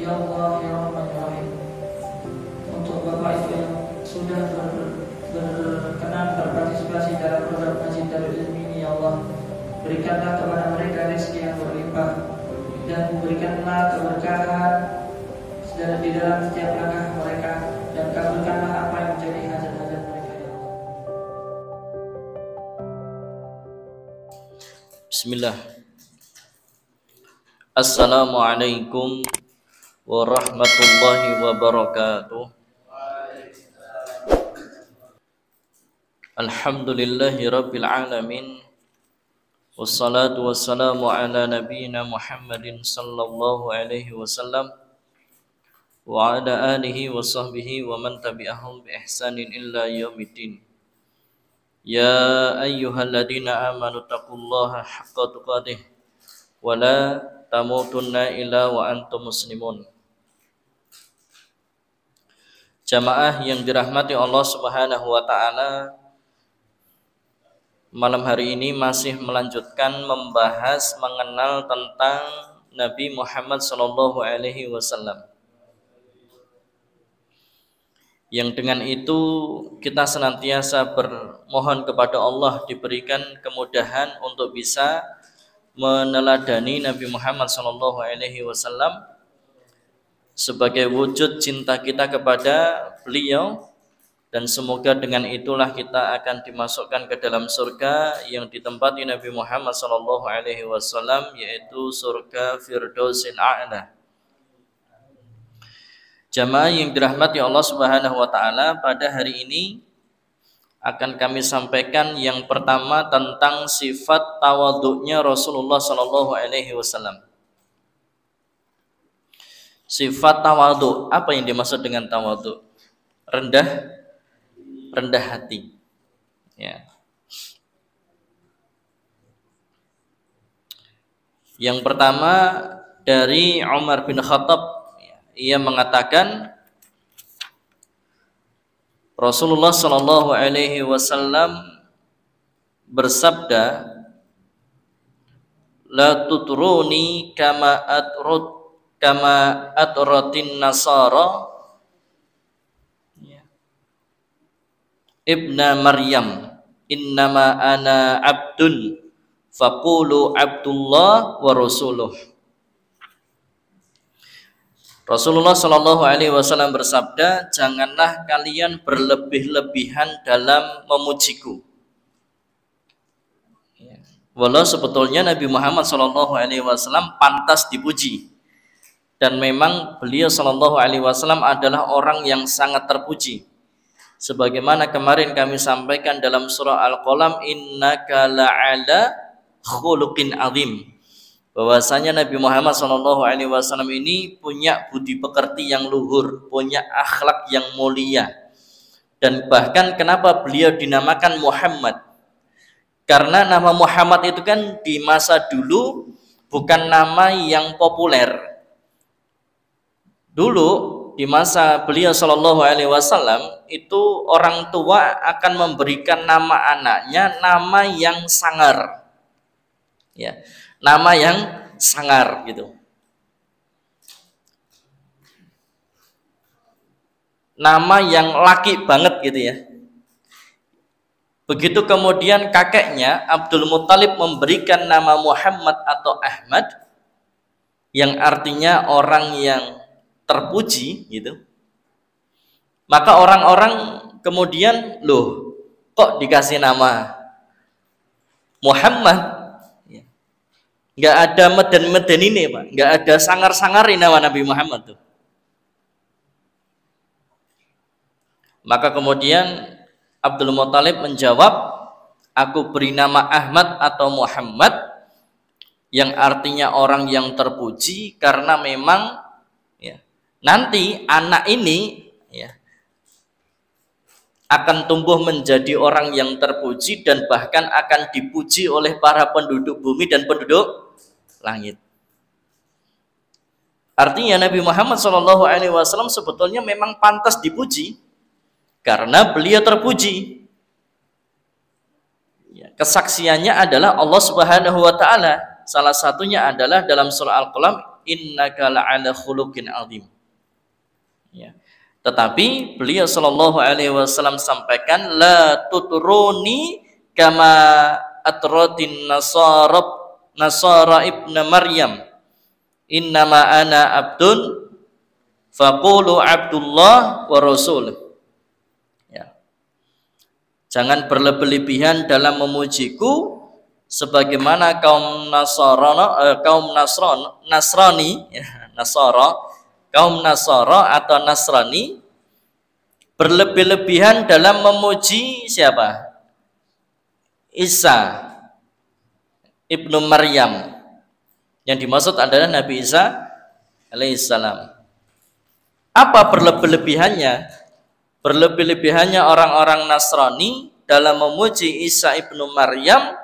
Ya Allah, Ya Rahman, Ya Rahim. Untuk Bapak Ibu yang sudah berkenan berpartisipasi dalam program Ngaji Darul Ilmi ini, ya Allah, berikanlah kepada mereka rezeki yang berlimpah dan berikanlah keberkahan di dalam setiap langkah mereka, dan kabulkanlah apa yang menjadi hajat-hajat mereka, ya Allah. Bismillah. Assalamualaikum warahmatullahi wabarakatuh. Alhamdulillahi rabbil alamin. Wassalatu wassalamu ala nabiyyina Muhammadin sallallahu alaihi wasallam wa ala alihi wa sahbihi wa man tabi'ahum bi ihsanin illa yaumiddin. Ya ayyuhalladzina amanu taqullaha haqqa tuqatih wa la tamutunna illa wa antum muslimun. Jamaah yang dirahmati Allah Subhanahu wa taala, malam hari ini masih melanjutkan membahas mengenal tentang Nabi Muhammad sallallahu alaihi wasallam. Yang dengan itu kita senantiasa bermohon kepada Allah diberikan kemudahan untuk bisa meneladani Nabi Muhammad sallallahu alaihi wasallam sebagai wujud cinta kita kepada beliau, dan semoga dengan itulah kita akan dimasukkan ke dalam surga yang ditempati Nabi Muhammad sallallahu alaihi wasallam, yaitu surga Firdausil A'la. Jamaah yang dirahmati Allah Subhanahu wa taala, pada hari ini akan kami sampaikan yang pertama tentang sifat tawadhu'nya Rasulullah sallallahu alaihi wasallam. Sifat tawadhu, apa yang dimaksud dengan tawadhu? Rendah hati. Ya. Yang pertama dari Umar bin Khattab, ia mengatakan Rasulullah sallallahu alaihi wasallam bersabda, la tutruni kama atratin nasara ibna Maryam, innama ana abdun faqulu abdullah wa rasuluh. Rasulullah Shallallahu Alaihi Wasallam bersabda, janganlah kalian berlebih-lebihan dalam memujiku. Walau sebetulnya Nabi Muhammad Shallallahu Alaihi Wasallam pantas dipuji, dan memang beliau Shallallahu Alaihi Wasallam adalah orang yang sangat terpuji. Sebagaimana kemarin kami sampaikan dalam surah Al-Qalam, innaka la'ala khuluqin azim, bahwasanya Nabi Muhammad SAW ini punya budi pekerti yang luhur, punya akhlak yang mulia. Dan bahkan kenapa beliau dinamakan Muhammad? Karena nama Muhammad itu kan di masa dulu bukan nama yang populer. Dulu di masa beliau SAW itu orang tua akan memberikan nama anaknya nama yang sangar, ya, nama yang sangar gitu, nama yang laki banget gitu ya. Begitu kemudian kakeknya Abdul Muthalib memberikan nama Muhammad atau Ahmad, yang artinya orang yang terpuji gitu. Maka orang-orang kemudian, loh kok dikasih nama Muhammad? Nggak ada meden-meden ini Pak, nggak ada sangar-sangarin nama Nabi Muhammad tuh. Maka kemudian Abdul Muthalib menjawab, aku beri nama Ahmad atau Muhammad, yang artinya orang yang terpuji, karena memang ya, nanti anak ini ya, akan tumbuh menjadi orang yang terpuji dan bahkan akan dipuji oleh para penduduk bumi dan penduduk langit. Artinya Nabi Muhammad SAW sebetulnya memang pantas dipuji karena beliau terpuji. Ya, kesaksiannya adalah Allah Subhanahu wa taala. Salah satunya adalah dalam surah Al-Qalam, innaka la'ala khuluqin 'adzim. Ya. Tetapi beliau sallallahu alaihi wasallam sampaikan, la tutruni kama atratin nasara ibnu Maryam, innama ana abdun faqulu abdullah wa rasul. Ya. Jangan berlebih-lebihan dalam memujiku sebagaimana kaum Nasrani, kaum Nasara atau Nasrani berlebih-lebihan dalam memuji siapa? Isa ibnu Maryam. Yang dimaksud adalah Nabi Isa alaihissalam. Apa berlebih-lebihannya? Berlebih-lebihannya orang-orang Nasrani dalam memuji Isa ibnu Maryam,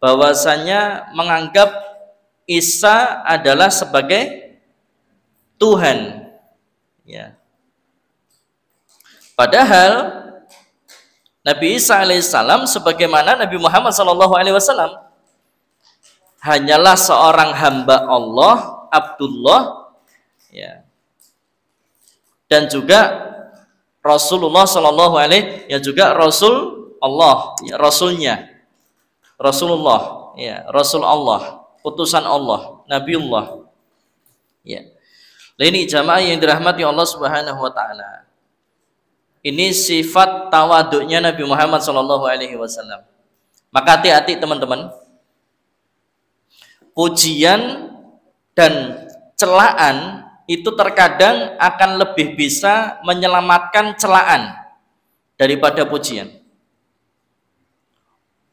bahwasanya menganggap Isa adalah sebagai Tuhan. Ya. Padahal Nabi Isa alaihissalam sebagaimana Nabi Muhammad SAW hanyalah seorang hamba Allah, Abdullah, ya. Dan juga Rasulullah Shallallahu Alaihi, ya juga Rasul Allah, ya, Rasulnya, Rasulullah, ya, Rasul Allah, utusan Allah, Nabiullah. Ya. Ini jamaah yang dirahmati Allah Subhanahu Wa Taala. Ini sifat tawaduknya Nabi Muhammad Shallallahu Alaihi Wasallam. Maka hati-hati teman-teman. Pujian dan celaan itu terkadang akan lebih bisa menyelamatkan celaan daripada pujian.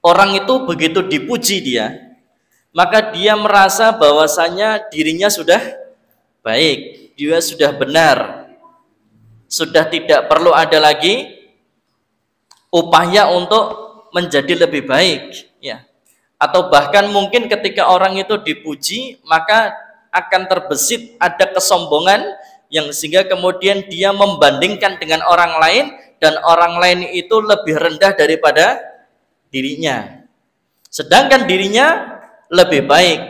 Orang itu begitu dipuji dia, maka dia merasa bahwasanya dirinya sudah baik, dia sudah benar, sudah tidak perlu ada lagi upaya untuk menjadi lebih baik, ya. Atau bahkan mungkin ketika orang itu dipuji, maka akan terbesit ada kesombongan yang sehingga kemudian dia membandingkan dengan orang lain, dan orang lain itu lebih rendah daripada dirinya, sedangkan dirinya lebih baik.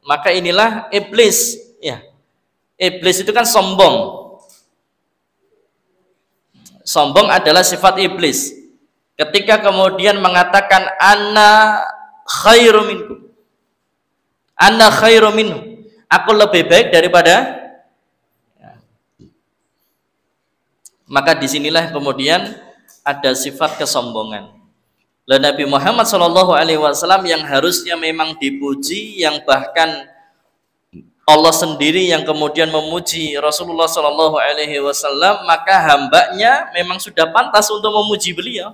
Maka inilah iblis, ya. Iblis itu kan sombong. Sombong adalah sifat iblis. Ketika kemudian mengatakan ana khairu minkum, ana khairu minhum, aku lebih baik daripada, ya. Maka disinilah kemudian ada sifat kesombongan. Dan Nabi Muhammad SAW yang harusnya memang dipuji, yang bahkan Allah sendiri yang kemudian memuji Rasulullah SAW, maka hambanya memang sudah pantas untuk memuji beliau.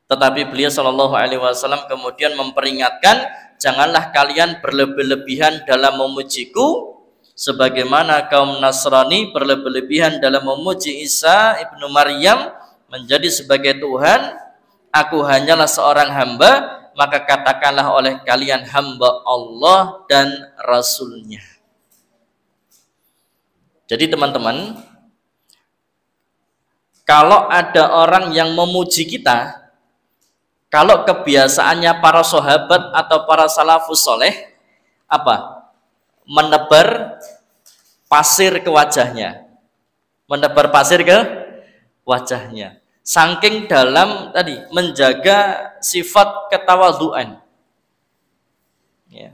Tetapi beliau SAW kemudian memperingatkan, janganlah kalian berlebih-lebihan dalam memujiku sebagaimana kaum Nasrani berlebih-lebihan dalam memuji Isa ibnu Maryam menjadi sebagai Tuhan. Aku hanyalah seorang hamba, maka katakanlah oleh kalian hamba Allah dan Rasulnya. Jadi teman-teman, kalau ada orang yang memuji kita, kalau kebiasaannya para sahabat atau para salafus soleh, apa? Menebar pasir ke wajahnya. Menebar pasir ke wajahnya. Saking dalam tadi menjaga sifat ketawaduan. Ya.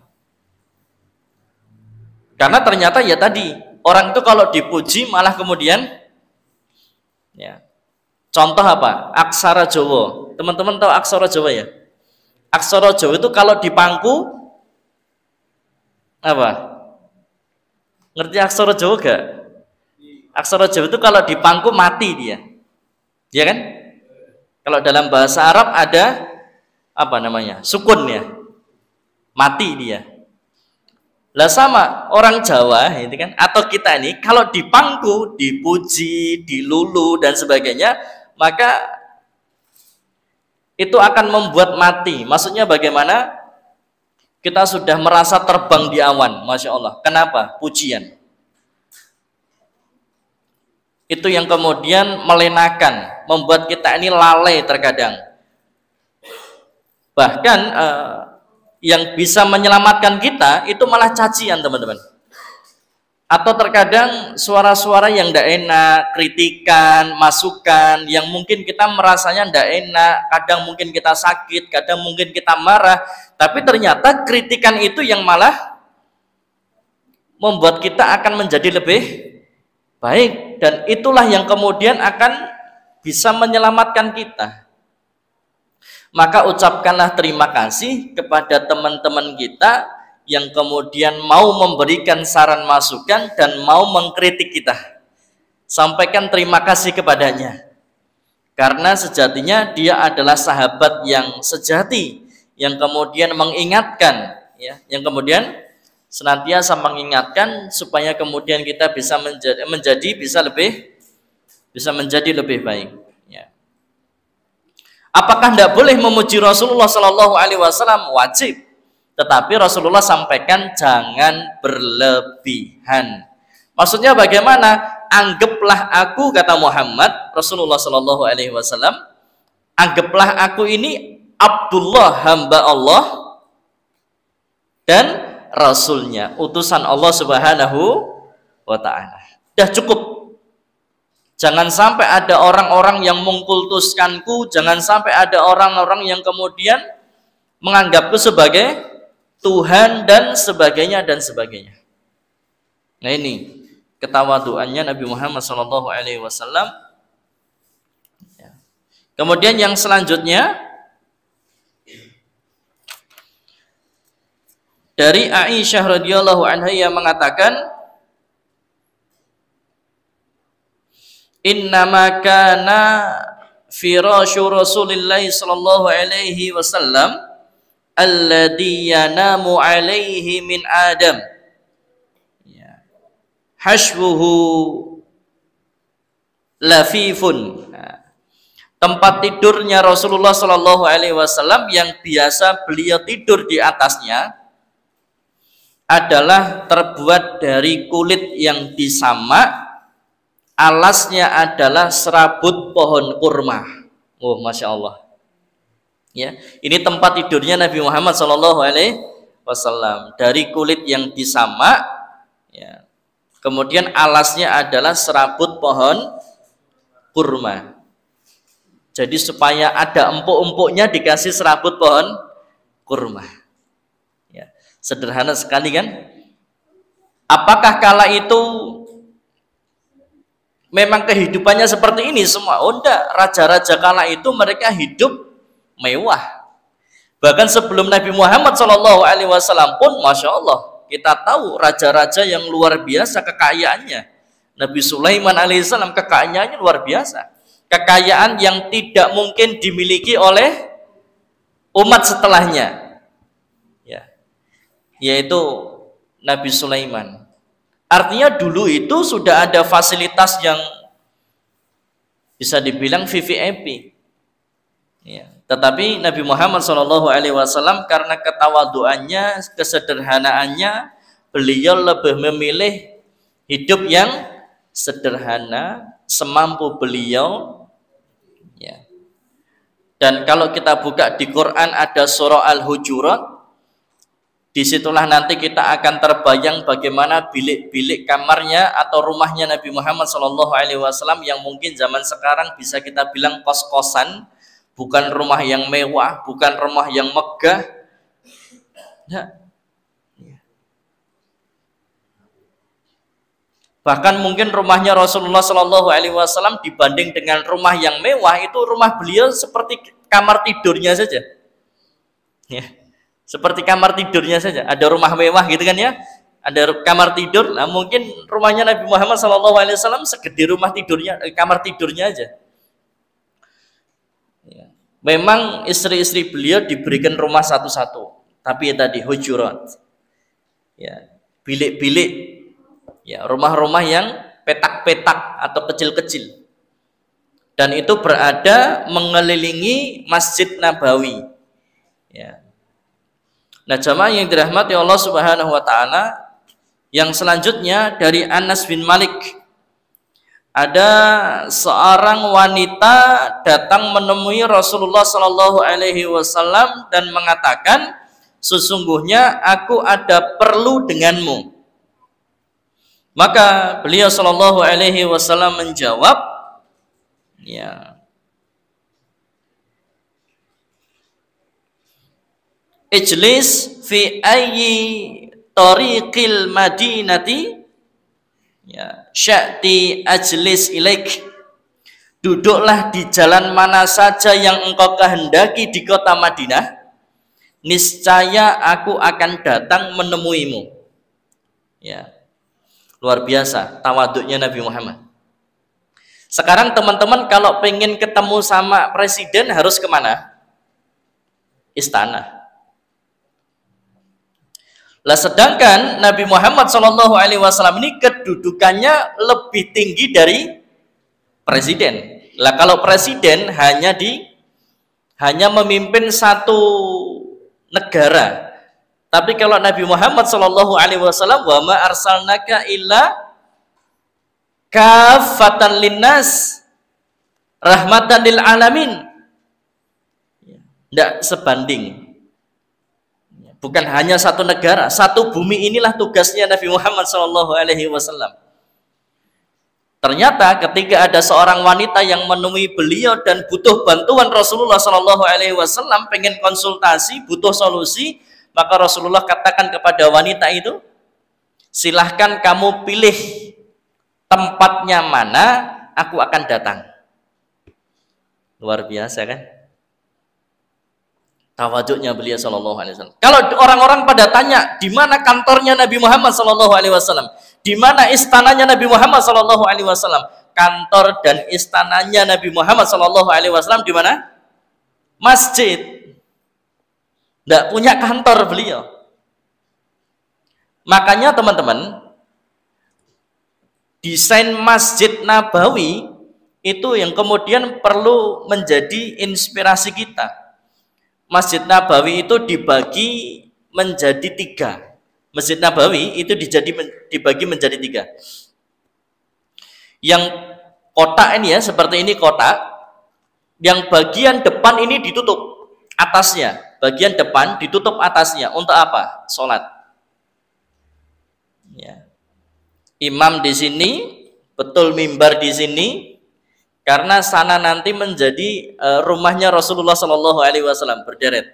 Karena ternyata ya tadi, orang itu kalau dipuji malah kemudian, ya. Contoh apa? Aksara Jawa. Teman-teman tahu aksara Jawa ya? Aksara Jawa itu kalau di pangku apa? Ngerti aksara Jawa gak? Aksara Jawa itu kalau di pangku mati dia. Ya kan? Kalau dalam bahasa Arab ada apa namanya? Sukun ya. Mati dia. Lah sama orang Jawa itu kan, atau kita ini kalau di pangku, dipuji, dilulu dan sebagainya, maka itu akan membuat mati. Maksudnya bagaimana? Kita sudah merasa terbang di awan, Masya Allah. Kenapa? Pujian. Itu yang kemudian melenakan, membuat kita ini lalai terkadang. Bahkan yang bisa menyelamatkan kita itu malah cacian, teman-teman. Atau terkadang suara-suara yang tidak enak, kritikan, masukan yang mungkin kita merasanya tidak enak, kadang mungkin kita sakit, kadang mungkin kita marah, tapi ternyata kritikan itu yang malah membuat kita akan menjadi lebih baik, dan itulah yang kemudian akan bisa menyelamatkan kita. Maka ucapkanlah terima kasih kepada teman-teman kita yang kemudian mau memberikan saran masukan dan mau mengkritik kita. Sampaikan terima kasih kepadanya, karena sejatinya dia adalah sahabat yang sejati, yang kemudian mengingatkan, ya, yang kemudian senantiasa mengingatkan supaya kemudian kita bisa menjadi lebih baik. Ya. Apakah tidak boleh memuji Rasulullah Shallallahu Alaihi Wasallam? Wajib. Tetapi Rasulullah sampaikan jangan berlebihan. Maksudnya bagaimana? Anggaplah aku, kata Muhammad Rasulullah Shallallahu Alaihi Wasallam, anggaplah aku ini Abdullah, hamba Allah dan Rasulnya, utusan Allah Subhanahu wa Ta'ala. Dah cukup. Jangan sampai ada orang-orang yang mengkultuskanku, jangan sampai ada orang-orang yang kemudian menganggapku sebagai Tuhan dan sebagainya dan sebagainya. Nah, ini ketawaduannya Nabi Muhammad SAW. Kemudian yang selanjutnya dari Aisyah radhiyallahu anha yang mengatakan, innama kana firasyu Rasulillah sallallahu alaihi wasallam alladhi yanamu alaihi min Adam, ya, hashwuhu lafifun. Tempat tidurnya Rasulullah Shallallahu Alaihi Wasallam yang biasa beliau tidur di atasnya adalah terbuat dari kulit yang disamak, alasnya adalah serabut pohon kurma. Oh, masya Allah. Ya, ini tempat tidurnya Nabi Muhammad Shallallahu Alaihi Wasallam dari kulit yang disamak, ya. Kemudian alasnya adalah serabut pohon kurma. Jadi supaya ada empuk-empuknya dikasih serabut pohon kurma. Ya, sederhana sekali kan? Apakah kala itu memang kehidupannya seperti ini semua? Oh enggak, raja-raja kala itu mereka hidup mewah. Bahkan sebelum Nabi Muhammad SAW pun, masya Allah, kita tahu raja-raja yang luar biasa kekayaannya. Nabi Sulaiman alaihissalam kekayaannya luar biasa, kekayaan yang tidak mungkin dimiliki oleh umat setelahnya, ya, yaitu Nabi Sulaiman. Artinya dulu itu sudah ada fasilitas yang bisa dibilang VVIP. Ya. Tetapi Nabi Muhammad SAW karena ketawaduannya, kesederhanaannya, beliau lebih memilih hidup yang sederhana, semampu beliau. Ya. Dan kalau kita buka di Quran ada surah Al-Hujurat, disitulah nanti kita akan terbayang bagaimana bilik-bilik kamarnya atau rumahnya Nabi Muhammad SAW yang mungkin zaman sekarang bisa kita bilang kos-kosan. Bukan rumah yang mewah, bukan rumah yang megah. Ya. Bahkan mungkin rumahnya Rasulullah Shallallahu Alaihi Wasallam dibanding dengan rumah yang mewah, itu rumah beliau seperti kamar tidurnya saja. Ya. Seperti kamar tidurnya saja. Ada rumah mewah gitu kan ya? Ada kamar tidur. Nah, mungkin rumahnya Nabi Muhammad Shallallahu Alaihi Wasallam segede rumah tidurnya, kamar tidurnya aja. Memang istri-istri beliau diberikan rumah satu-satu, tapi ya tadi hujurat, ya, bilik-bilik, ya, rumah-rumah yang petak-petak atau kecil-kecil, dan itu berada mengelilingi Masjid Nabawi. Ya. Nah, jamaah yang dirahmati Allah Subhanahu Wa Taala, yang selanjutnya dari Anas bin Malik. Ada seorang wanita datang menemui Rasulullah Shallallahu Alaihi Wasallam dan mengatakan, sesungguhnya aku ada perlu denganmu. Maka beliau sallallahu alaihi wasallam menjawab, ya, ijlis fi ayyi tariqil madinati, ya, sya'ti ajlis ilaik. Duduklah di jalan mana saja yang engkau kehendaki di kota Madinah, niscaya aku akan datang menemuimu. Ya, luar biasa tawaduknya Nabi Muhammad. Sekarang teman-teman kalau pengen ketemu sama presiden harus kemana? Istana. Lah sedangkan Nabi Muhammad SAW ini kedudukannya lebih tinggi dari presiden. Lah kalau presiden hanya memimpin satu negara. Tapi kalau Nabi Muhammad SAW, wa ma arsalnaka illa kafatan linnas rahmatan lil alamin. Tidak sebanding. Bukan hanya satu negara, satu bumi inilah tugasnya Nabi Muhammad SAW. Ternyata ketika ada seorang wanita yang menemui beliau dan butuh bantuan Rasulullah SAW, pengen konsultasi, butuh solusi, maka Rasulullah katakan kepada wanita itu, silahkan kamu pilih tempatnya mana, aku akan datang. Luar biasa kan? Tawaduknya beliau sallallahu alaihi wasallam. Kalau orang-orang pada tanya di mana kantornya Nabi Muhammad sallallahu alaihi wasallam, di mana istananya Nabi Muhammad sallallahu alaihi wasallam, kantor dan istananya Nabi Muhammad sallallahu alaihi wasallam di mana? Masjid. Tidak punya kantor beliau. Makanya teman-teman, desain Masjid Nabawi itu yang kemudian perlu menjadi inspirasi kita. Masjid Nabawi itu dibagi menjadi 3. Masjid Nabawi itu dibagi menjadi 3. Yang kotak ini ya, seperti ini kotak. Yang bagian depan ini ditutup atasnya. Bagian depan ditutup atasnya. Untuk apa? Sholat. Ya. Imam di sini, betul mimbar di sini. Karena sana nanti menjadi rumahnya Rasulullah Shallallahu Alaihi Wasallam berderet.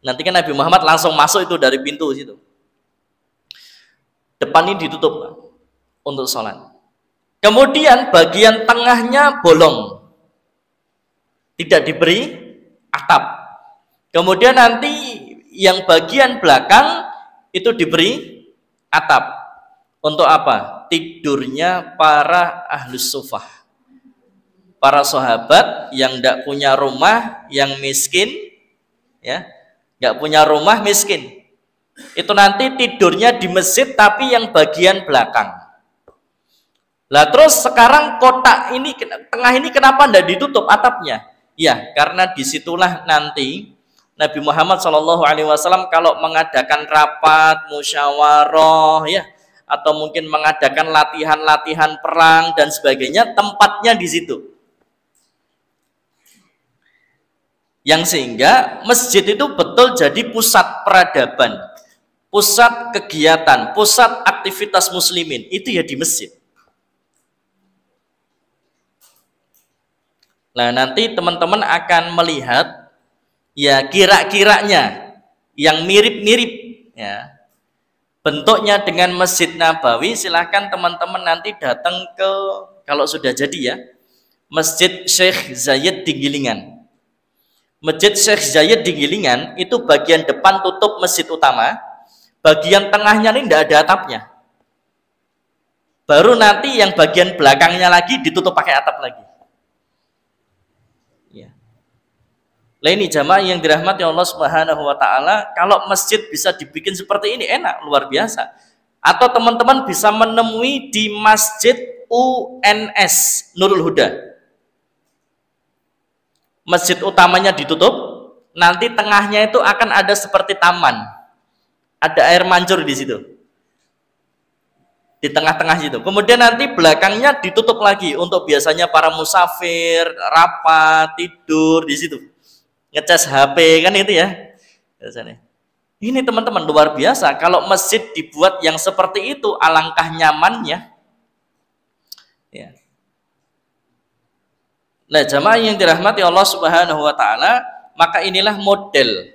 Nanti kan Nabi Muhammad langsung masuk itu dari pintu situ. Depan ini ditutup untuk sholat. Kemudian bagian tengahnya bolong, tidak diberi atap. Kemudian nanti yang bagian belakang itu diberi atap. Untuk apa? Tidurnya para ahlus sufah. Para sahabat yang tidak punya rumah, yang miskin, ya, nggak punya rumah, miskin, itu nanti tidurnya di masjid tapi yang bagian belakang. Lah terus sekarang kotak ini tengah ini kenapa tidak ditutup atapnya? Ya karena disitulah nanti Nabi Muhammad SAW kalau mengadakan rapat, musyawarah, ya, atau mungkin mengadakan latihan-latihan perang dan sebagainya, tempatnya di situ. Yang sehingga masjid itu betul jadi pusat peradaban, pusat kegiatan, pusat aktivitas muslimin, itu ya di masjid. Nah nanti teman-teman akan melihat ya kira-kiranya yang mirip-mirip ya bentuknya dengan Masjid Nabawi. Silahkan teman-teman nanti datang ke, kalau sudah jadi ya, Masjid Syekh Zayed di Gilingan. Masjid Syekh Zayed di Gilingan itu bagian depan tutup masjid utama, bagian tengahnya ini tidak ada atapnya. Baru nanti yang bagian belakangnya lagi ditutup pakai atap lagi. Ya. Lah ini jamaah yang dirahmati Allah Subhanahu wa taala, kalau masjid bisa dibikin seperti ini enak, luar biasa. Atau teman-teman bisa menemui di Masjid UNS Nurul Huda. Masjid utamanya ditutup, nanti tengahnya itu akan ada seperti taman, ada air mancur di situ, di tengah-tengah situ. Kemudian nanti belakangnya ditutup lagi untuk biasanya para musafir, rapat, tidur di situ, ngecas HP kan itu ya biasanya. Ini teman-teman luar biasa. Kalau masjid dibuat yang seperti itu, alangkah nyamannya. Ya. Nah, jamaah yang dirahmati Allah Subhanahu wa taala, maka inilah model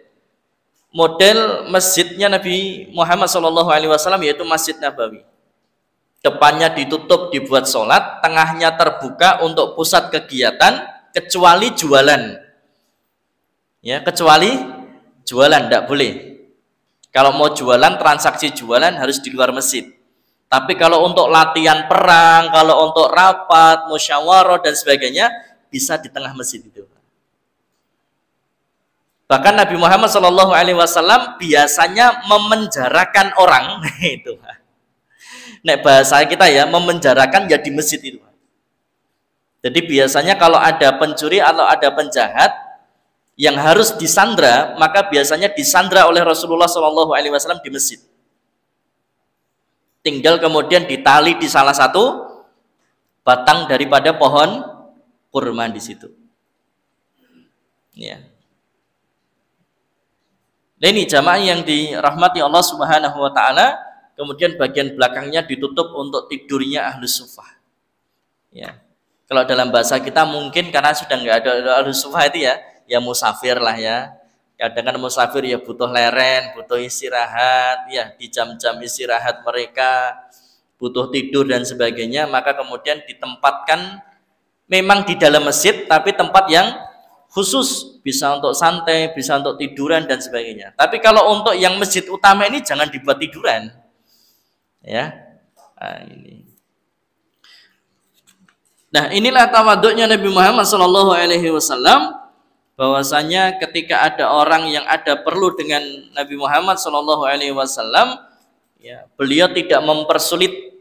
masjidnya Nabi Muhammad SAW, yaitu Masjid Nabawi. Depannya ditutup dibuat sholat, tengahnya terbuka untuk pusat kegiatan, kecuali jualan. Ya, kecuali jualan tidak boleh. Kalau mau jualan, transaksi jualan harus di luar masjid. Tapi kalau untuk latihan perang, kalau untuk rapat, musyawarah dan sebagainya, bisa di tengah masjid itu. Bahkan Nabi Muhammad SAW biasanya memenjarakan orang itu. Nek bahasa kita ya, memenjarakan ya di masjid itu. Jadi biasanya kalau ada pencuri atau ada penjahat yang harus disandra, maka biasanya disandra oleh Rasulullah SAW di masjid. Tinggal kemudian ditali di salah satu batang daripada pohon kurma di situ. Ya. Nah, ini jamaah yang dirahmati Allah Subhanahu wa taala, kemudian bagian belakangnya ditutup untuk tidurnya ahlus sufah. Ya. Kalau dalam bahasa kita mungkin karena sudah nggak ada ahlus sufah itu ya musafir lah ya. Kadang kan musafir ya butuh leren, butuh istirahat, ya di jam-jam istirahat mereka butuh tidur dan sebagainya, maka kemudian ditempatkan memang di dalam masjid, tapi tempat yang khusus, bisa untuk santai, bisa untuk tiduran dan sebagainya. Tapi kalau untuk yang masjid utama ini jangan dibuat tiduran, ya. Nah, inilah tawaduknya Nabi Muhammad SAW, bahwasanya ketika ada orang yang ada perlu dengan Nabi Muhammad SAW, ya, beliau tidak mempersulit.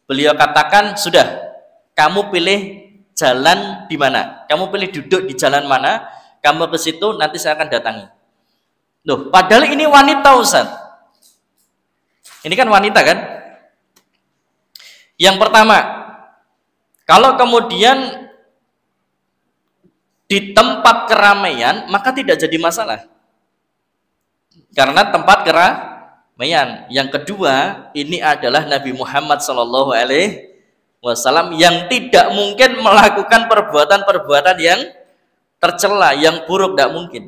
Beliau katakan, sudah, kamu pilih jalan di mana, kamu pilih duduk di jalan mana, kamu ke situ, nanti saya akan datangi. Loh, padahal ini wanita, Ustaz. Ini kan wanita kan? Yang pertama, kalau kemudian di tempat keramaian, maka tidak jadi masalah. Karena tempat keramaian. Yang kedua, ini adalah Nabi Muhammad SAW yang tidak mungkin melakukan perbuatan-perbuatan yang tercela, yang buruk, tidak mungkin.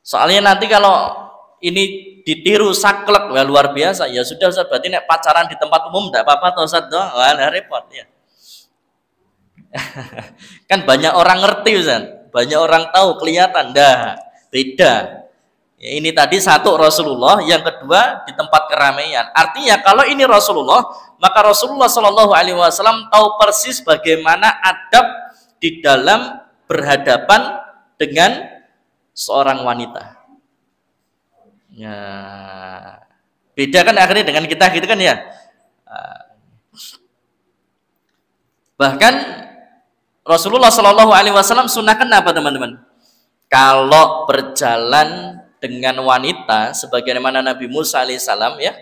Soalnya nanti kalau ini ditiru saklek, wah, luar biasa. Ya sudah, Ustaz, berarti nek pacaran di tempat umum tidak apa-apa toh, Ustaz. Wah, repot ya. Kan banyak orang ngerti, Ustaz. Banyak orang tahu, kelihatan. Dah, beda. Ya, ini tadi satu Rasulullah, yang kedua di tempat keramaian. Artinya kalau ini Rasulullah, maka Rasulullah SAW tahu persis bagaimana adab di dalam berhadapan dengan seorang wanita. Ya, beda kan akhirnya dengan kita gitu kan ya. Bahkan Rasulullah SAW sunahkan apa teman-teman? Kalau berjalan dengan wanita, sebagaimana Nabi Musa alaihissalam ya,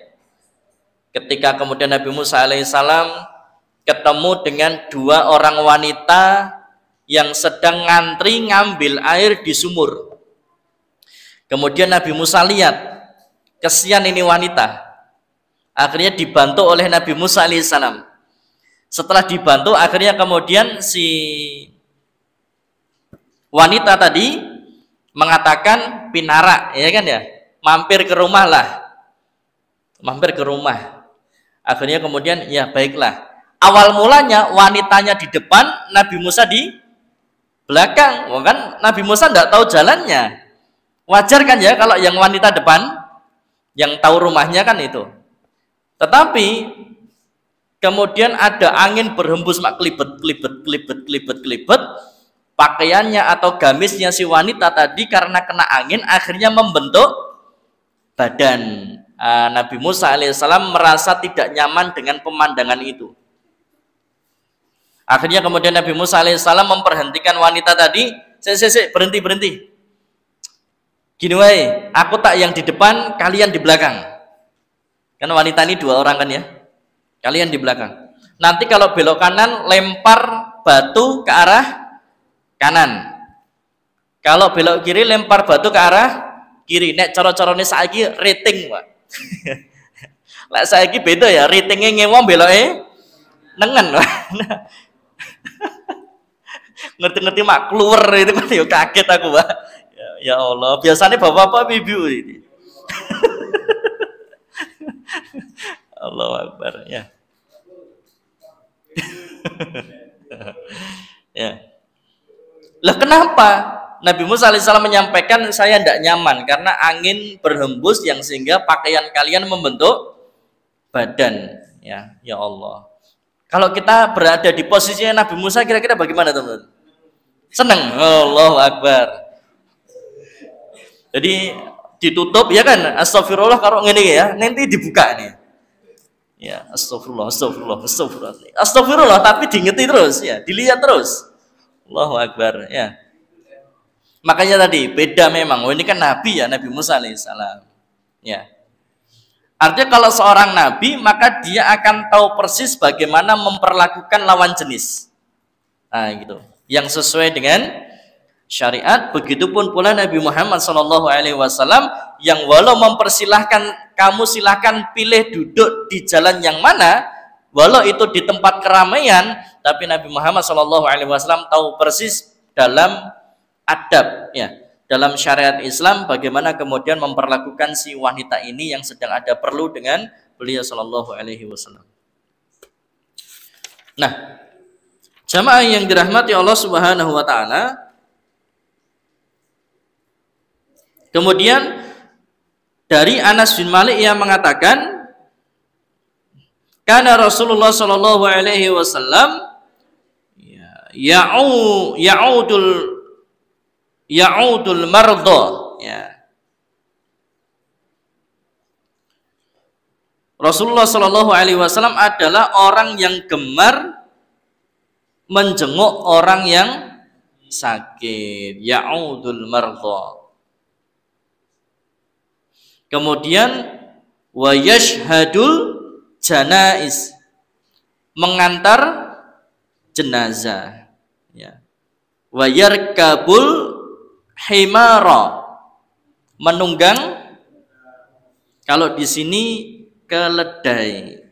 ketika kemudian Nabi Musa alaihissalam ketemu dengan dua orang wanita yang sedang ngantri ngambil air di sumur. Kemudian Nabi Musa lihat, kesian ini wanita. Akhirnya dibantu oleh Nabi Musa alaihissalam. Setelah dibantu, akhirnya kemudian si wanita tadi mengatakan pinara, ya kan ya, mampir ke rumah lah, mampir ke rumah. Akhirnya kemudian ya baiklah. Awal mulanya wanitanya di depan, Nabi Musa di belakang. Kan Nabi Musa tidak tahu jalannya. Wajar kan ya kalau yang wanita depan, yang tahu rumahnya kan itu. Tetapi kemudian ada angin berhembus mak kelibet, pakaiannya atau gamisnya si wanita tadi karena kena angin akhirnya membentuk badan. Nabi Musa alaihissalam merasa tidak nyaman dengan pemandangan itu. Akhirnya kemudian Nabi Musa alaihissalam memperhentikan wanita tadi. Berhenti. Gini wae, aku tak yang di depan, kalian di belakang. Kan wanita ini dua orang kan ya. Kalian di belakang. Nanti kalau belok kanan, lempar batu ke arah kanan. Kalau belok kiri lempar batu ke arah kiri. Nek cara-carane saiki rating, Pak. Lek saiki beda ya, ratingnya ngewong beloke nengen. Ngerti-ngerti mak keluar itu kan ya kaget aku, Pak. Ya Allah, biasanya bapak-bapak ibu ini. Allahu Akbar ya. Ya. Lah kenapa? Nabi Musa alaihissalam menyampaikan saya tidak nyaman karena angin berhembus yang sehingga pakaian kalian membentuk badan. Ya Allah. Kalau kita berada di posisinya Nabi Musa kira-kira bagaimana teman-teman? Seneng. Allahu Akbar. Jadi ditutup ya kan? Astagfirullah kalau ngene ya, nanti dibuka nih. Ya, astagfirullah, astagfirullah, astagfirullah. Astagfirullah tapi diingeti terus ya, dilihat terus. Allahu Akbar ya. Makanya tadi beda memang. Oh ini kan nabi ya, Nabi Musa alaihissalam. Ya. Artinya kalau seorang nabi maka dia akan tahu persis bagaimana memperlakukan lawan jenis. Nah, gitu. Yang sesuai dengan syariat. Begitupun pula Nabi Muhammad SAW yang walau mempersilahkan kamu silahkan pilih duduk di jalan yang mana, walau itu di tempat keramaian, tapi Nabi Muhammad SAW tahu persis dalam adab ya, dalam syariat Islam bagaimana kemudian memperlakukan si wanita ini yang sedang ada perlu dengan beliau sallallahu alaihi wasallam. Nah, jamaah yang dirahmati Allah Subhanahu wa taala, kemudian dari Anas bin Malik yang mengatakan karena Rasulullah sallallahu alaihi wasallam ya'udul mardo ya. Rasulullah Shallallahu Alaihi Wasallam adalah orang yang gemar menjenguk orang yang sakit. Ya'udul mardo. Kemudian wa yashhadul janaiz, mengantar jenazah ya. Wa yarkabul himara, menunggang, kalau di sini keledai,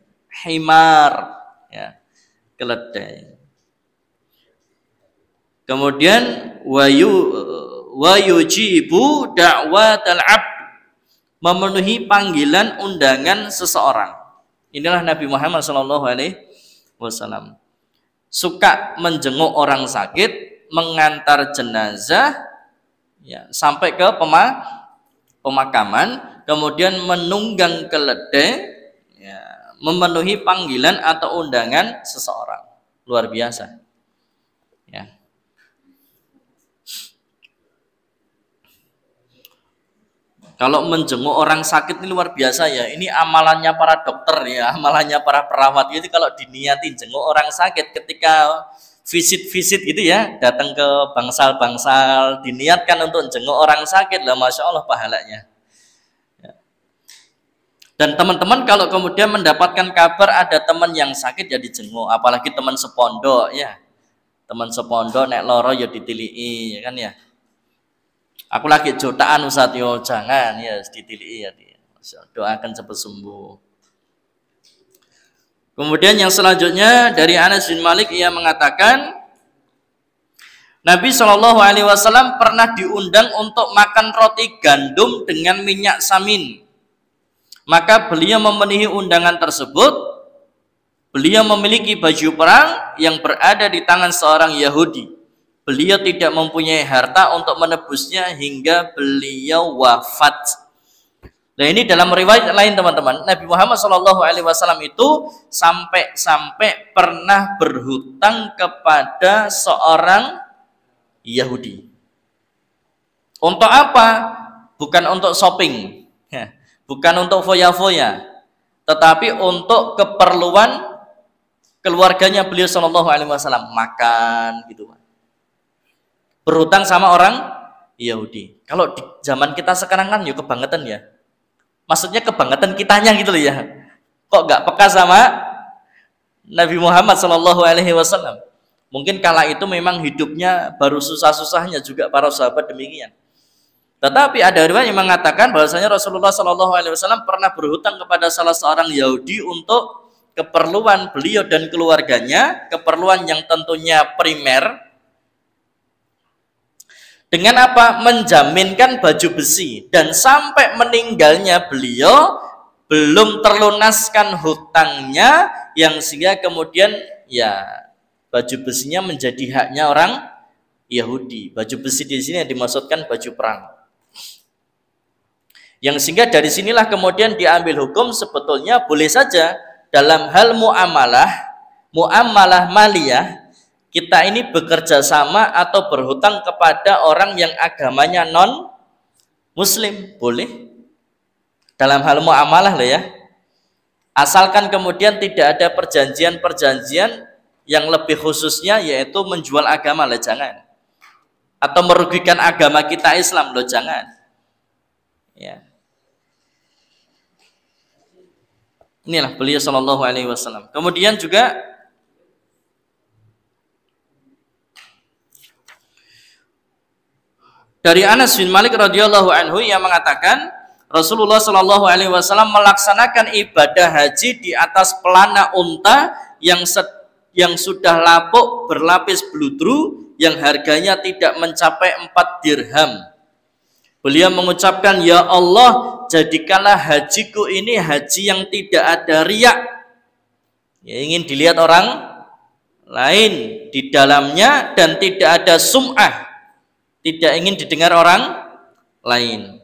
himar ya, keledai. Kemudian wa yujibu da'watal abd, memenuhi panggilan undangan seseorang. Inilah Nabi Muhammad SAW. Suka menjenguk orang sakit, mengantar jenazah ya, sampai ke pemakaman, kemudian menunggang keledai ya, memenuhi panggilan atau undangan seseorang. Luar biasa ya. Kalau menjenguk orang sakit ini luar biasa ya. Ini amalannya para dokter ya, amalannya para perawat. Jadi kalau diniati jenguk orang sakit ketika visit-visit gitu ya, datang ke bangsal-bangsal, diniatkan untuk jenguk orang sakit lah, masya Allah pahalanya. Ya. Dan teman-teman kalau kemudian mendapatkan kabar ada teman yang sakit ya dijenguk, apalagi teman sepondok ya, teman sepondok nek loro ya ditilii ya kan ya. Aku lagi jotaan Ustaz, yo jangan ya ditilii ya, doakan cepat sembuh. Kemudian yang selanjutnya dari Anas bin Malik, ia mengatakan Nabi Shallallahu Alaihi Wasallam pernah diundang untuk makan roti gandum dengan minyak samin. Maka beliau memenuhi undangan tersebut. Beliau memiliki baju perang yang berada di tangan seorang Yahudi. Beliau tidak mempunyai harta untuk menebusnya hingga beliau wafat. Nah ini dalam riwayat lain teman-teman, Nabi Muhammad SAW itu sampai pernah berhutang kepada seorang Yahudi. Untuk apa? Bukan untuk shopping, bukan untuk foya-foya, tetapi untuk keperluan keluarganya beliau SAW, makan gitu. Berhutang sama orang Yahudi. Kalau di zaman kita sekarang kan ya kebangetan ya. Maksudnya kebangetan kitanya gitu loh ya. Kok gak peka sama Nabi Muhammad SAW. Mungkin kala itu memang hidupnya baru susah-susahnya juga para sahabat demikian. Tetapi ada riwayat yang mengatakan bahwasanya Rasulullah Shallallahu Alaihi Wasallam pernah berhutang kepada salah seorang Yahudi untuk keperluan beliau dan keluarganya, keperluan yang tentunya primer. Dengan apa? Menjaminkan baju besi, dan sampai meninggalnya beliau belum terlunaskan hutangnya, yang sehingga kemudian ya baju besinya menjadi haknya orang Yahudi. Baju besi di sini yang dimaksudkan baju perang. Yang sehingga dari sinilah kemudian diambil hukum sebetulnya boleh saja dalam hal muamalah maliyah, kita ini bekerja sama atau berhutang kepada orang yang agamanya non muslim, boleh dalam hal muamalah loh ya, asalkan kemudian tidak ada perjanjian-perjanjian yang lebih khususnya yaitu menjual agama lah, jangan, atau merugikan agama kita Islam loh, jangan ya. Inilah beliau Shallallahu Alaihi Wasallam. Kemudian juga dari Anas bin Malik radhiyallahu anhu yang mengatakan Rasulullah Shallallahu Alaihi Wasallam melaksanakan ibadah haji di atas pelana unta yang sudah lapuk berlapis bludru yang harganya tidak mencapai 4 dirham. Beliau mengucapkan, ya Allah, jadikanlah hajiku ini haji yang tidak ada riak, ya, ingin dilihat orang lain di dalamnya, dan tidak ada sum'ah, tidak ingin didengar orang lain.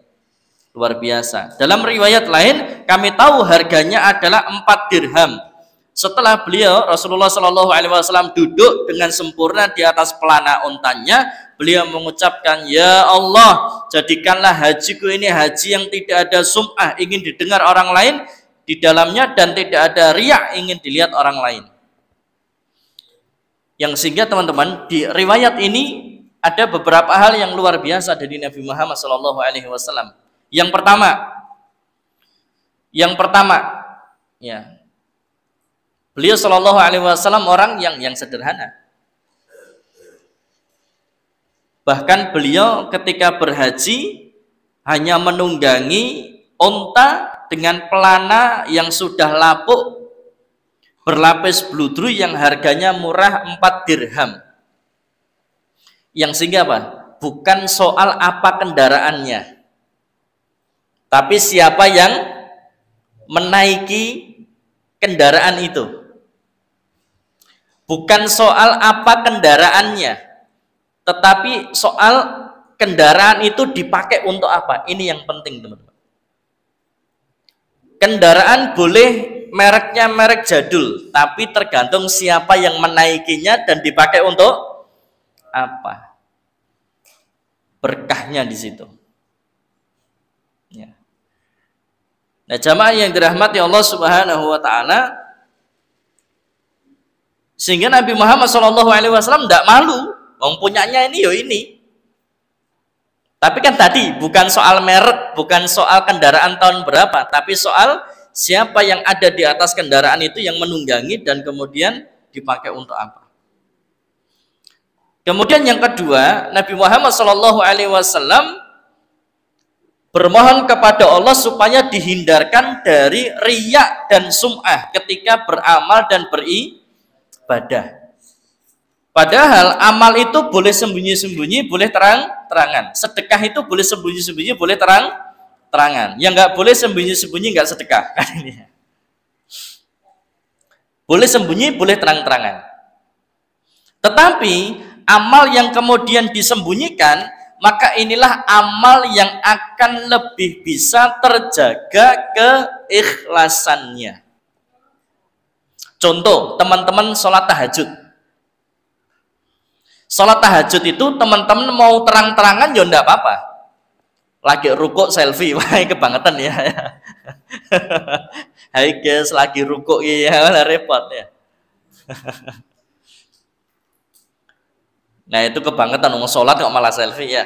Luar biasa. Dalam riwayat lain kami tahu harganya adalah 4 dirham. Setelah beliau Rasulullah Shallallahu Alaihi Wasallam duduk dengan sempurna di atas pelana untanya, beliau mengucapkan, ya Allah, jadikanlah hajiku ini haji yang tidak ada sum'ah, ingin didengar orang lain di dalamnya, dan tidak ada riak, ingin dilihat orang lain. Yang sehingga teman-teman, di riwayat ini ada beberapa hal yang luar biasa dari Nabi Muhammad SAW. Yang pertama, ya, beliau Shallallahu Alaihi Wasallam orang yang sederhana. Bahkan beliau ketika berhaji hanya menunggangi unta dengan pelana yang sudah lapuk berlapis bludru yang harganya murah 4 dirham. Yang sehingga apa? Bukan soal apa kendaraannya, tapi siapa yang menaiki kendaraan itu. Bukan soal apa kendaraannya, tetapi soal kendaraan itu dipakai untuk apa. Ini yang penting, teman-teman. Kendaraan boleh mereknya merek jadul, tapi tergantung siapa yang menaikinya dan dipakai untuk apa. Berkahnya di situ. Ya. Nah, jamaah yang dirahmati Allah Subhanahu wa taala, sehingga Nabi Muhammad SAW tidak malu, mempunyainya ini yo ini. Tapi kan tadi bukan soal merek, bukan soal kendaraan tahun berapa, tapi soal siapa yang ada di atas kendaraan itu yang menunggangi dan kemudian dipakai untuk apa. Kemudian yang kedua, Nabi Muhammad SAW bermohon kepada Allah supaya dihindarkan dari riya dan sum'ah ketika beramal dan beribadah. Padahal amal itu boleh sembunyi-sembunyi, boleh terang-terangan. Sedekah itu boleh sembunyi-sembunyi, boleh terang-terangan. Yang nggak boleh sembunyi-sembunyi nggak sedekah. Boleh sembunyi, boleh terang-terangan. Tetapi amal yang kemudian disembunyikan, maka inilah amal yang akan lebih bisa terjaga keikhlasannya. Contoh, teman-teman sholat tahajud. Sholat tahajud itu teman-teman mau terang-terangan ya enggak apa-apa. Lagi rukuk selfie, wah kebangetan ya. Hai guys, lagi rukuk ya, repot ya. Nah itu kebangetan, mau sholat kok malah selfie ya.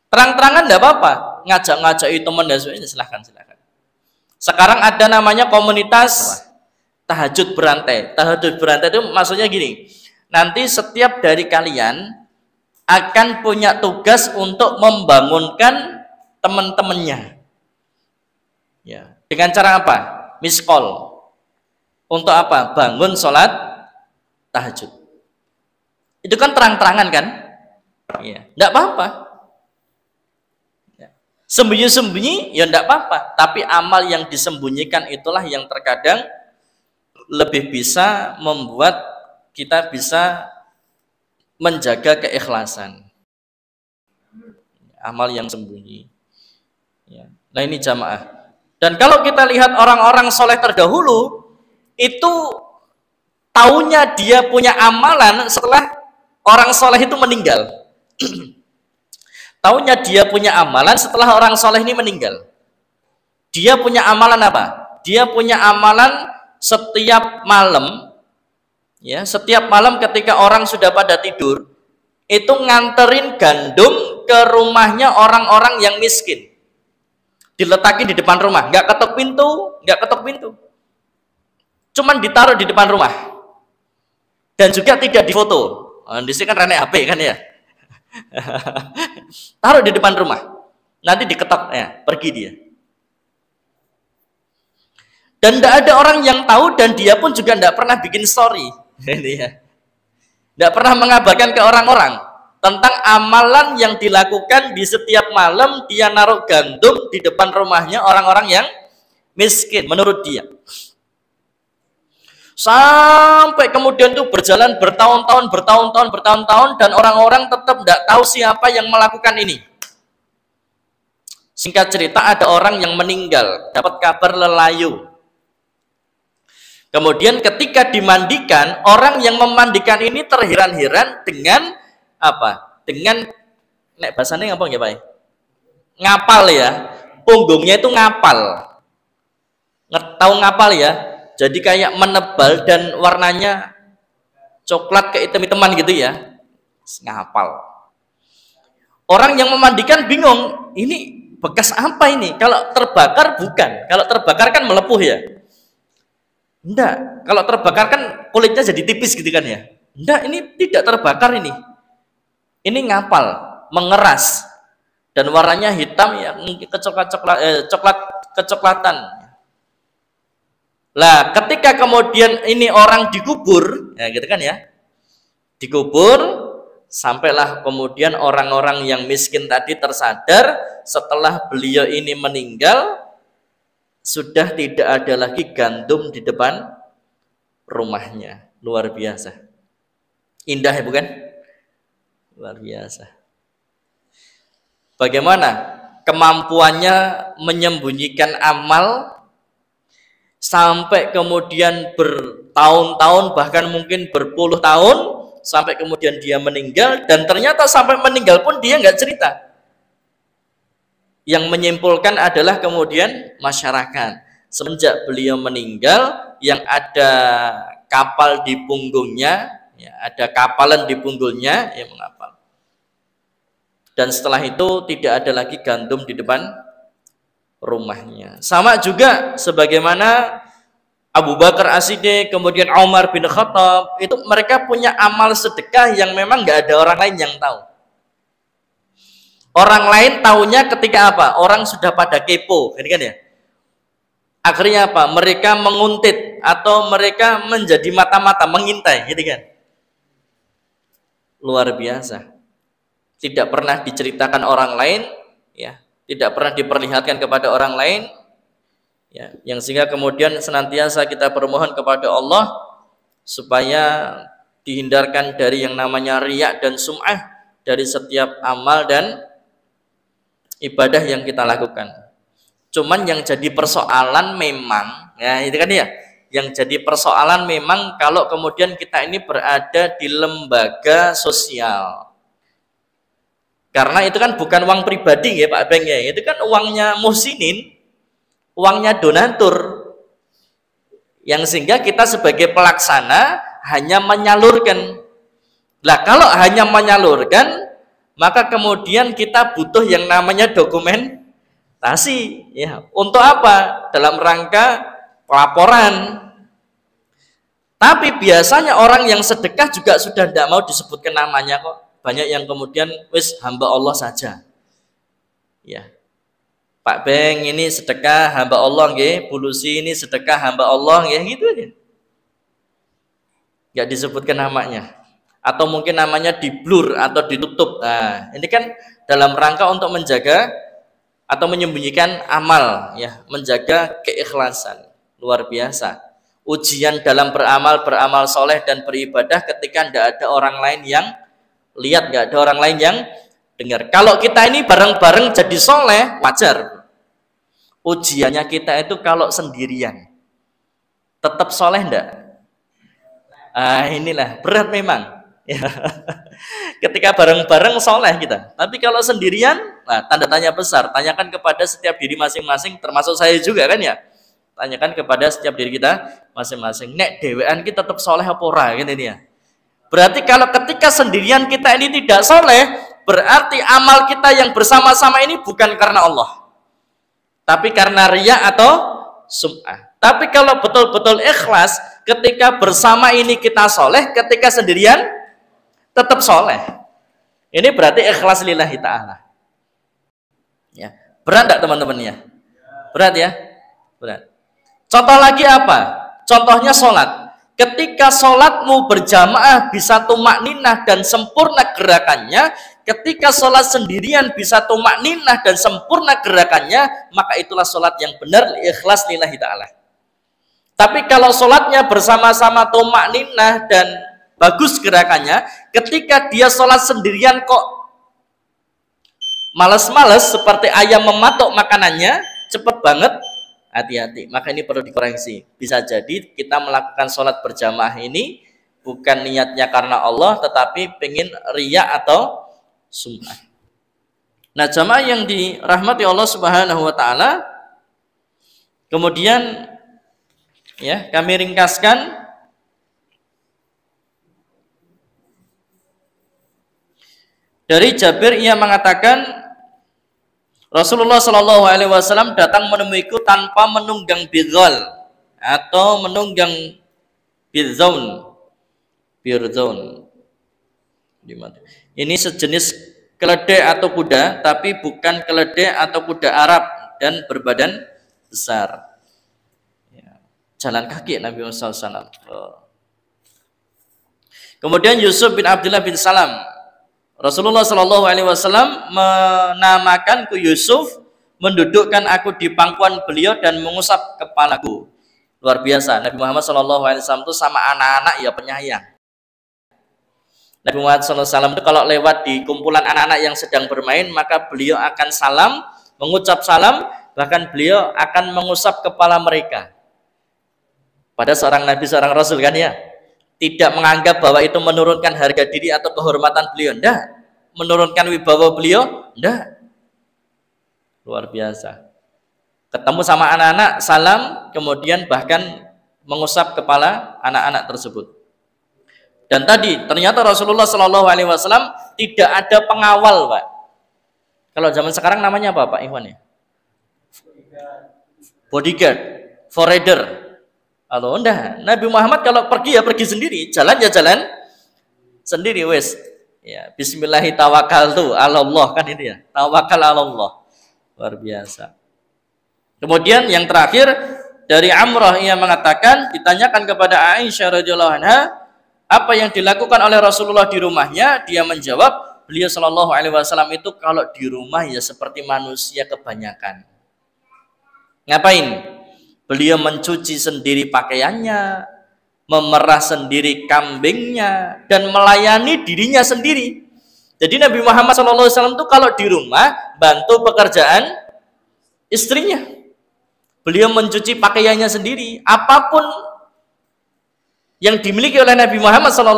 Terang-terangan enggak apa-apa, ngajak-ngajak teman dan sebagainya, silahkan. Sekarang ada namanya komunitas tahajud berantai. Tahajud berantai itu maksudnya gini, nanti setiap dari kalian akan punya tugas untuk membangunkan teman-temannya. Ya, dengan cara apa? Miss call. Untuk apa? Bangun sholat tahajud. Itu kan terang-terangan kan? Ya, enggak apa-apa. Ya. Sembunyi-sembunyi ya enggak apa-apa, tapi amal yang disembunyikan itulah yang terkadang lebih bisa membuat kita bisa menjaga keikhlasan. Amal yang sembunyi. Ya. Nah ini jamaah. Dan kalau kita lihat orang-orang soleh terdahulu, itu taunya dia punya amalan setelah orang soleh itu meninggal. Taunya dia punya amalan setelah orang soleh ini meninggal. Dia punya amalan apa? Dia punya amalan setiap malam, ya, setiap malam ketika orang sudah pada tidur, itu nganterin gandum ke rumahnya orang-orang yang miskin. Diletakin di depan rumah, nggak ketok pintu, cuman ditaruh di depan rumah, dan juga tidak difoto. Di sini kan rene HP kan ya, taruh di depan rumah, nanti diketok, ya, pergi dia. Dan tidak ada orang yang tahu, dan dia pun juga tidak pernah bikin story, tidak pernah mengabarkan ke orang-orang tentang amalan yang dilakukan di setiap malam. Dia naruh gandum di depan rumahnya orang-orang yang miskin menurut dia. Sampai kemudian tuh berjalan bertahun-tahun dan orang-orang tetap tidak tahu siapa yang melakukan ini. Singkat cerita, ada orang yang meninggal, dapat kabar lelayu. Kemudian ketika dimandikan, orang yang memandikan ini terheran-heran dengan apa? Dengan nek bahasanya ngapa ya, Pak? Ngapal ya. Punggungnya itu ngapal. Tahu ngapal ya? Jadi kayak menebal dan warnanya coklat kehitam-hitaman gitu ya. Ngapal. Orang yang memandikan bingung, ini bekas apa ini? Kalau terbakar bukan. Kalau terbakar kan melepuh ya. Enggak. Kalau terbakar kan kulitnya jadi tipis gitu kan ya. Enggak, ini tidak terbakar ini. Ini ngapal, mengeras, dan warnanya hitam ya, coklat kecoklatan. Lah, ketika kemudian ini orang dikubur, ya gitu kan ya, dikubur, sampailah kemudian orang-orang yang miskin tadi tersadar setelah beliau ini meninggal, sudah tidak ada lagi gandum di depan rumahnya. Luar biasa, indah ya bukan? Luar biasa. Bagaimana kemampuannya menyembunyikan amal sampai kemudian bertahun-tahun, bahkan mungkin berpuluh tahun, sampai kemudian dia meninggal, dan ternyata sampai meninggal pun dia nggak cerita. Yang menyimpulkan adalah kemudian masyarakat. Semenjak beliau meninggal, yang ada kapal di punggungnya, ya, ada kapalan di punggungnya, ya mengapal. Dan setelah itu tidak ada lagi gandum di depan rumahnya. Sama juga sebagaimana Abu Bakar As-Siddiq, kemudian Umar bin Khattab, itu mereka punya amal sedekah yang memang nggak ada orang lain yang tahu. Orang lain taunya ketika apa? Orang sudah pada kepo, ini kan ya. Akhirnya apa? Mereka menguntit atau mereka menjadi mata-mata mengintai, gitu kan. Luar biasa. Tidak pernah diceritakan orang lain, ya, tidak pernah diperlihatkan kepada orang lain, ya, yang sehingga kemudian senantiasa kita bermohon kepada Allah supaya dihindarkan dari yang namanya riya dan sum'ah dari setiap amal dan ibadah yang kita lakukan. Cuman yang jadi persoalan memang, ya itu kan ya, yang jadi persoalan memang kalau kemudian kita ini berada di lembaga sosial. Karena itu kan bukan uang pribadi ya Pak Beng ya, itu kan uangnya muhsinin, uangnya donatur. Yang sehingga kita sebagai pelaksana hanya menyalurkan. Lah kalau hanya menyalurkan, maka kemudian kita butuh yang namanya dokumentasi. Ya, untuk apa? Dalam rangka pelaporan. Tapi biasanya orang yang sedekah juga sudah tidak mau disebutkan namanya kok. Banyak yang kemudian wis hamba Allah saja. Ya. Pak Beng ini sedekah hamba Allah nggih, Bu Lucy ini sedekah hamba Allah nggih, gitu aja. Enggak disebutkan namanya. Atau mungkin namanya diblur atau ditutup. Nah, ini kan dalam rangka untuk menjaga atau menyembunyikan amal, ya, menjaga keikhlasan. Luar biasa. Ujian dalam beramal soleh dan beribadah ketika tidak ada orang lain yang lihat, nggak ada orang lain yang dengar. Kalau kita ini bareng-bareng jadi soleh, wajar. Ujiannya kita itu kalau sendirian, tetap soleh enggak? Inilah berat memang. Ketika bareng-bareng soleh kita, tapi kalau sendirian, nah, tanda tanya besar. Tanyakan kepada setiap diri masing-masing, termasuk saya juga kan ya. Tanyakan kepada setiap diri kita masing-masing. Nek dewean kita tetap soleh apa ora gitu ya. Berarti kalau ketika sendirian kita ini tidak soleh, berarti amal kita yang bersama-sama ini bukan karena Allah, tapi karena riya atau sum'ah. Tapi kalau betul-betul ikhlas, ketika bersama ini kita soleh, ketika sendirian tetap soleh. Ini berarti ikhlas lillahi ta'ala. Ya. Berat enggak teman-temannya? Berat ya? Berat. Contoh lagi apa? Contohnya sholat. Ketika sholatmu berjamaah bisa tumakninah dan sempurna gerakannya, ketika sholat sendirian bisa tumakninah dan sempurna gerakannya, maka itulah sholat yang benar, ikhlas lillahi ta'ala. Tapi kalau sholatnya bersama-sama tumakninah dan bagus gerakannya, ketika dia sholat sendirian kok males-males seperti ayam mematok makanannya, cepet banget, hati-hati. Maka ini perlu dikoreksi. Bisa jadi kita melakukan sholat berjamaah ini bukan niatnya karena Allah, tetapi pengen riya atau sum'ah. Nah, jamaah yang dirahmati Allah Subhanahu wa taala, kemudian ya, kami ringkaskan dari Jabir, ia mengatakan Rasulullah Shallallahu Alaihi Wasallam datang menemuiku tanpa menunggang bighal atau menunggang birzaun. Ini sejenis keledai atau kuda, tapi bukan keledai atau kuda Arab dan berbadan besar. Ya, jalan kaki Nabi Muhammad SAW. Kemudian Yusuf bin Abdullah bin Salam, Rasulullah Shallallahu Alaihi Wasallam menamakanku Yusuf, mendudukkan aku di pangkuan beliau dan mengusap kepalaku. Luar biasa. Nabi Muhammad Shallallahu Alaihi Wasallam itu sama anak-anak ya penyayang. Nabi Muhammad Shallallahu Alaihi Wasallam itu kalau lewat di kumpulan anak-anak yang sedang bermain, maka beliau akan salam, mengucap salam, bahkan beliau akan mengusap kepala mereka. Pada seorang Nabi, seorang Rasul kan ya. Tidak menganggap bahwa itu menurunkan harga diri atau kehormatan beliau, enggak. Menurunkan wibawa beliau, enggak. Luar biasa. Ketemu sama anak-anak, salam, kemudian bahkan mengusap kepala anak-anak tersebut. Dan tadi ternyata Rasulullah Shallallahu Alaihi Wasallam tidak ada pengawal, Pak. Kalau zaman sekarang namanya apa, Pak Iwan ya? Bodyguard, forerunner. Atau enggak, Nabi Muhammad kalau pergi ya pergi sendiri, jalan ya jalan sendiri, wes. Ya, bismillahi tawakkaltu 'alallah, kan itu ya. Tawakal 'alallah. Luar biasa. Kemudian yang terakhir dari Amrah, ia mengatakan, ditanyakan kepada Aisyah radhiyallahu anha, apa yang dilakukan oleh Rasulullah di rumahnya? Dia menjawab, beliau Shallallahu Alaihi Wasallam itu kalau di rumah ya seperti manusia kebanyakan. Ngapain? Beliau mencuci sendiri pakaiannya, memerah sendiri kambingnya, dan melayani dirinya sendiri. Jadi Nabi Muhammad SAW itu kalau di rumah bantu pekerjaan istrinya. Beliau mencuci pakaiannya sendiri. Apapun yang dimiliki oleh Nabi Muhammad SAW,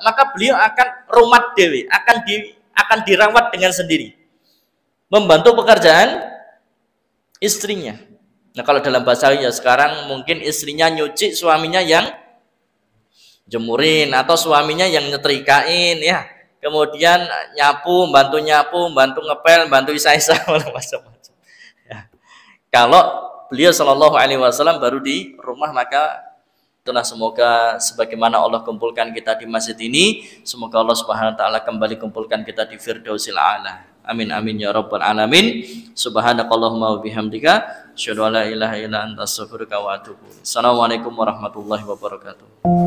maka beliau akan rumat dewi, akan dirawat dengan sendiri, membantu pekerjaan istrinya. Nah, kalau dalam bahasa ya sekarang mungkin istrinya nyuci, suaminya yang jemurin, atau suaminya yang nyetrikain ya. Kemudian nyapu, bantu ngepel, bantu isa-isa, macam-macam. Ya. Kalau beliau Shallallahu Alaihi Wasallam baru di rumah, maka Itulah semoga sebagaimana Allah kumpulkan kita di masjid ini, semoga Allah Subhanahu wa taala kembali kumpulkan kita di Firdausil A'la. Amin amin ya rabbal alamin. Subhanakallahumma wa bihamdika asyhadu an la ilaha illa anta astaghfiruka wa atubu ilaik. Assalamualaikum warahmatullahi wabarakatuh.